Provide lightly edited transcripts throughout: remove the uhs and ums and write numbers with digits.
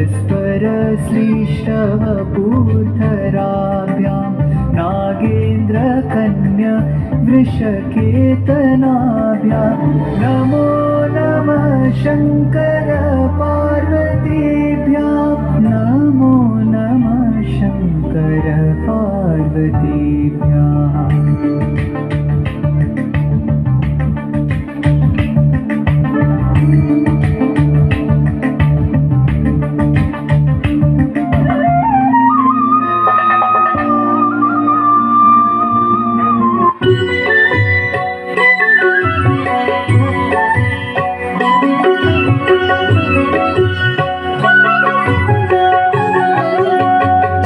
परस्परश्लिष्टवपूर्धराभ्यां नागेन्द्रकन्या वृषकेतनाभ्यां नमो नमः शङ्कर पार्वतीभ्यां नमो नमः शङ्कर पार्वतीभ्यां।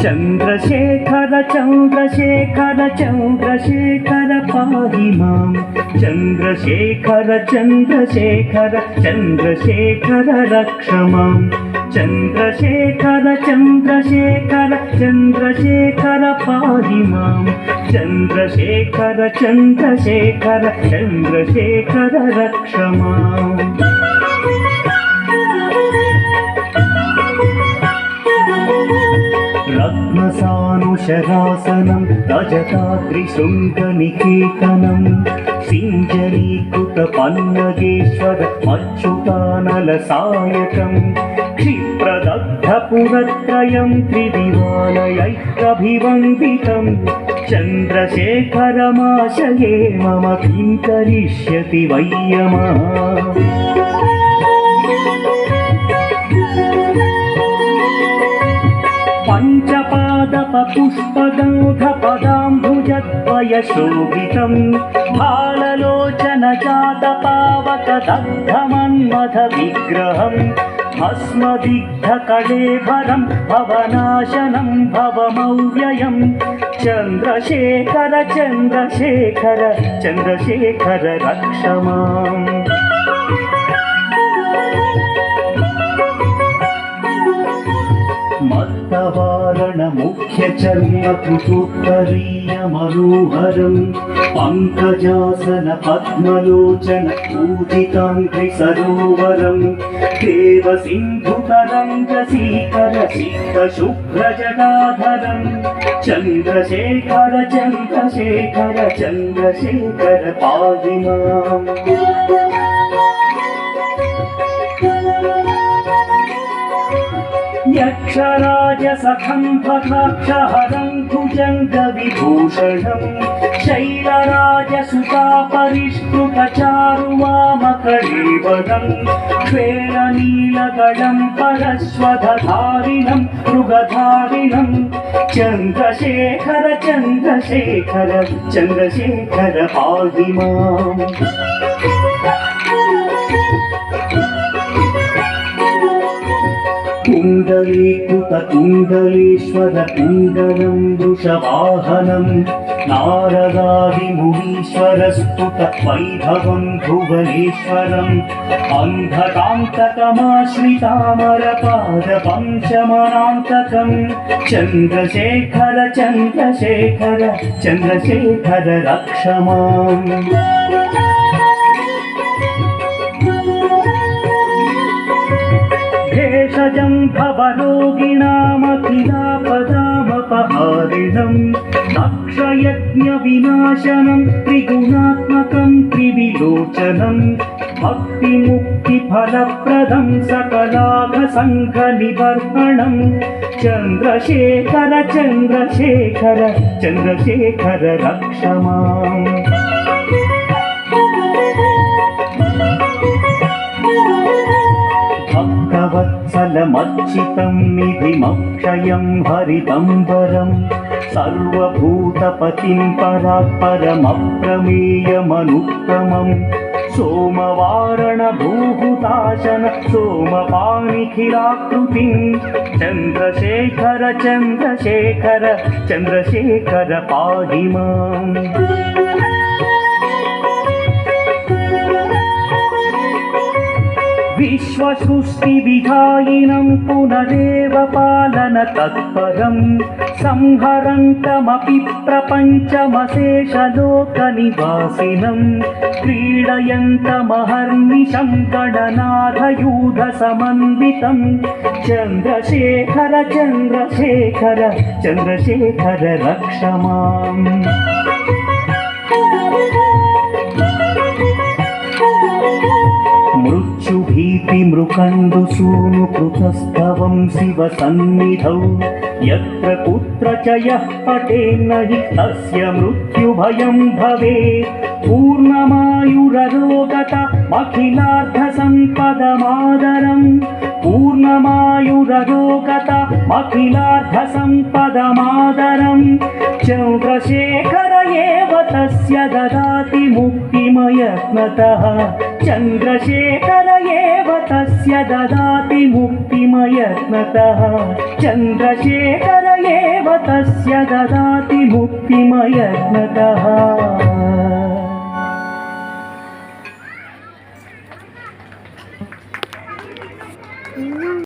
चन्द्रशेखर चन्द्रशेखर चन्द्रशेखर पाहि मां चन्द्रशेखर चन्द्रशेखर चन्द्रशेखर रक्ष मां चन्द्रशेखर चन्द्रशेखर चन्द्रशेखर पाहि मां चन्द्रशेखर चन्द्रशेखर चन्द्रशेखर रक्ष माम्। रत्नसानुशरासनं रजताद्रिशृङ्गनिकेतनं सिञ्जरीकृतपन्नगेश्वर अच्युतानलसायकं क्षिप्रदग्धपुरत्रयं त्रिदिवालयैरभिवन्दितं चन्द्रशेखरमाशये मम किं करिष्यति वै यमः। पञ्चपादपपुष्पगन्धपदाम्बुजद्वयशोभितं भाललोचनजातपावकदग्धमन्मथविग्रहं भस्मदिग्धकलेभरं भवनाशनं भवमव्ययं चन्द्रशेखर चन्द्रशेखर चन्द्रशेखर रक्ष माम्। मत्तवारणमुख्यचर्मकुटुत्तरीयमनोहरं पङ्कजासन पद्मलोचन पूजिताङ्घ्रिसरोवरं देवसिन्धुतरङ्गसीकर सिक्तशुभ्रजटाधरं चन्द्रशेखर चन्द्रशेखर चन्द्रशेखर पाहि माम्। यक्षराजसखं पथाक्षहरं भुजङ्गविभूषणं शैलराजसुतापरिष्कृतचारुवामकलेवरं श्वेतनीलगडं परश्वधारिणं मृगधारिणं चन्द्रशेखर चन्द्रशेखर चन्द्रशेखर पाहि माम्। कुण्डलीकृतकुण्डलेश्वर कुण्डलं वृषवाहनं नारदादिमुनीश्वरस्तुत वैभवं भुवनेश्वरम् अन्धकान्तकमाश्रितामरपादपंशमनान्तकं चन्द्रशेखर चन्द्रशेखर चन्द्रशेखर रक्ष माम्। भेषजं भवरोगिणामखिलापदामपहारिणं दक्षयज्ञविनाशनं त्रिगुणात्मकं त्रिविलोचनं भक्तिमुक्तिफलप्रदं सकलाघसङ्घनिबर्हणं चन्द्रशेखर चन्द्रशेखर चन्द्रशेखर रक्ष माम्। भक्तवत्सलमर्चितं निधिमक्षयं हरितम्बरं सर्वभूतपतिं परात्परमप्रमेयमनुत्तमं सोमवारणभूहुताशन सोमपाणिखिलाकृतिं चन्द्रशेखर चन्द्रशेखर चन्द्रशेखर पाहि माम्। विश्वसृष्टिविधायिनं पुनरेव पालनतत्परं संहरन्तमपि प्रपञ्चमशेषलोकनिवासिनं क्रीडयन्तमहर्निशं गणनाथयूधसमन्वितं चन्द्रशेखर चन्द्रशेखर चन्द्रशेखर रक्ष माम्। मृत्युभीतिमृकण्डुसूनुकृतस्तवं शिवसन्निधौ यत्र कुत्र च यः पठेन्न हि तस्य मृत्युभयं भवेत्। पूर्णमायुररोगतमखिलार्धसम्पदमादरम् पूर्णमायुररोगतमखिलार्धसम्पदमादरम् चन्द्रशेखर एव तस्य ददाति मुक्तिमयत्नतः चन्द्रशेखर एव तस्य ददाति मुक्तिमयत्नतः चन्द्रशेखर एव तस्य ददाति मुक्तिमयत्नतः।